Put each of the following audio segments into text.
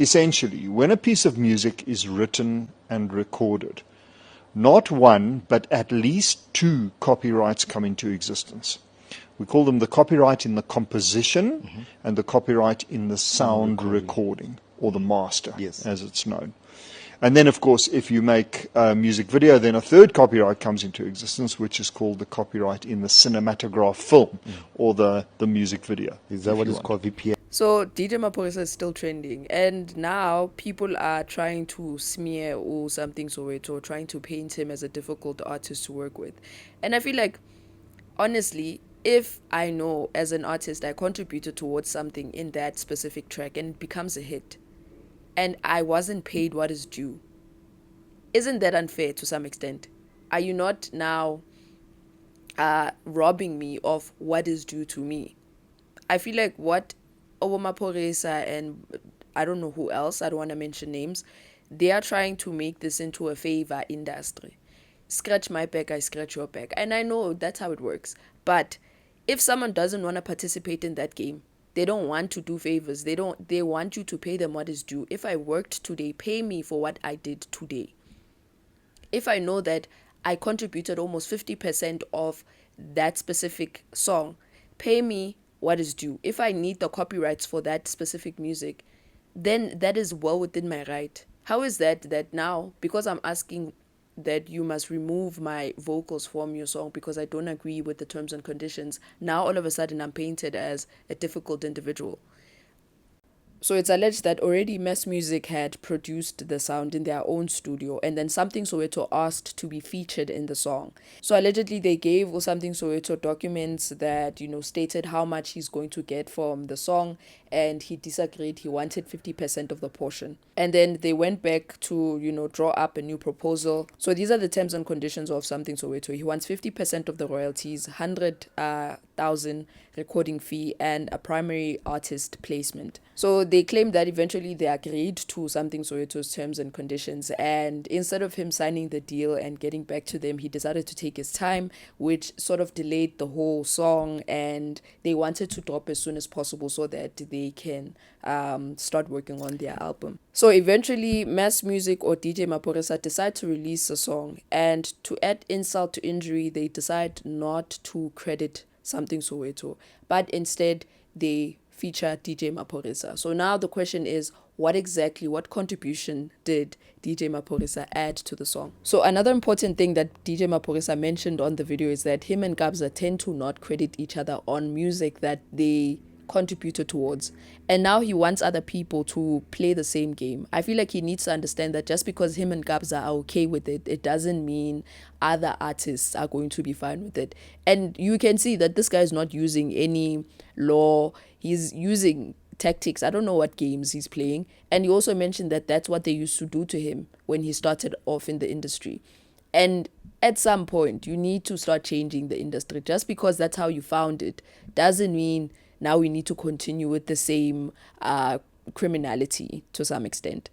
essentially, when a piece of music is written and recorded, not one, but at least two copyrights come into existence. We call them the copyright in the composition and the copyright in the sound recording, or the master, as it's known. And then, of course, if you make a music video, then a third copyright comes into existence, which is called the copyright in the cinematograph film, or the music video. Is that what is called VPN? So DJ Maphorisa is still trending, and now people are trying to smear or Something Soweto, trying to paint him as a difficult artist to work with. And I feel like, honestly, if I know as an artist I contributed towards something in that specific track and it becomes a hit, and I wasn't paid what is due, isn't that unfair to some extent? Are you not now robbing me of what is due to me? I feel like what Maphorisa and I don't know who else, I don't want to mention names, they are trying to make this into a favor industry. Scratch my back, I scratch your back. And I know that's how it works. But if someone doesn't want to participate in that game, they don't want to do favors. They want you to pay them what is due. If I worked today, pay me for what I did today. If I know that I contributed almost 50% of that specific song, pay me what is due. If I need the copyrights for that specific music, then that is well within my right. How is that now, because I'm asking that you must remove my vocals from your song because I don't agree with the terms and conditions, now all of a sudden I'm painted as a difficult individual? So it's alleged that already Mass Music had produced the sound in their own studio, and then Something Soweto asked to be featured in the song. So allegedly they gave Something Soweto documents that, stated how much he's going to get from the song, and he disagreed. He wanted 50% of the portion. And then they went back to, draw up a new proposal. So these are the terms and conditions of Something Soweto. He wants 50% of the royalties, 100,000 recording fee, and a primary artist placement. So they claimed that eventually they agreed to Something Soweto's terms and conditions, and instead of him signing the deal and getting back to them, he decided to take his time, which sort of delayed the whole song, and they wanted to drop as soon as possible so that they can start working on their album. So eventually Mass Music or DJ Maphorisa decide to release a song, and to add insult to injury, they decide not to credit Something Soweto, but instead they feature DJ Maphorisa. So now the question is, what contribution did DJ Maphorisa add to the song? So another important thing that DJ Maphorisa mentioned on the video is that him and Gabza tend to not credit each other on music that they contributed towards, and now he wants other people to play the same game. I feel like he needs to understand that just because him and Gabza are okay with it, it doesn't mean other artists are going to be fine with it. And you can see that this guy is not using any law, he's using tactics. I don't know what games he's playing. And he also mentioned that that's what they used to do to him when he started off in the industry. And at some point you need to start changing the industry. Just because that's how you found it doesn't mean now we need to continue with the same criminality to some extent.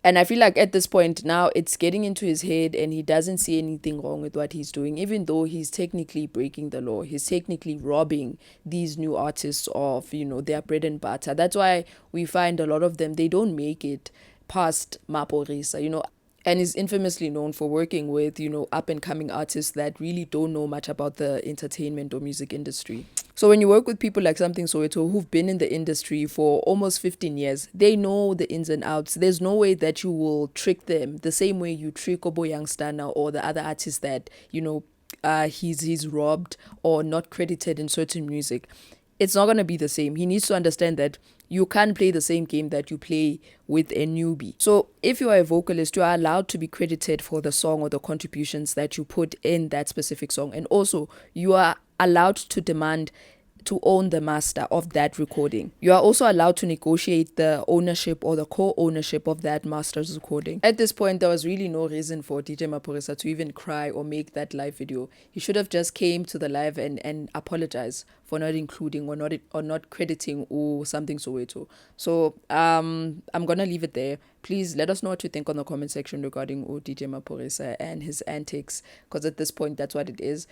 And I feel like at this point now it's getting into his head and he doesn't see anything wrong with what he's doing, even though he's technically breaking the law. He's technically robbing these new artists of, their bread and butter. That's why we find a lot of them, they don't make it past Maphorisa, and is infamously known for working with, up and coming artists that really don't know much about the entertainment or music industry. So when you work with people like Something Soweto who've been in the industry for almost 15 years, they know the ins and outs. There's no way that you will trick them the same way you trick Obo Youngstana or the other artists that, he's robbed or not credited in certain music. It's not going to be the same. He needs to understand that you can't play the same game that you play with a newbie. So if you are a vocalist, you are allowed to be credited for the song or the contributions that you put in that specific song. And also, you are allowed to demand to own the master of that recording. You are also allowed to negotiate the ownership or the co-ownership of that master's recording. At this point, there was really no reason for DJ Maphorisa to even cry or make that live video. He should have just came to the live and apologized for not including or not crediting Something Soweto. So I'm gonna leave it there. Please let us know what you think on the comment section regarding DJ Maphorisa and his antics, because at this point that's what it is.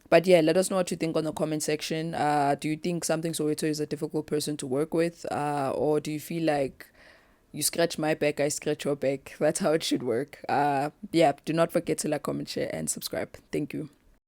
But yeah, let us know what you think on the comment section. Do you think Something Soweto is a difficult person to work with? Or do you feel like You scratch my back, I scratch your back. That's how it should work. Yeah, do not forget to like, comment, share, and subscribe. Thank you.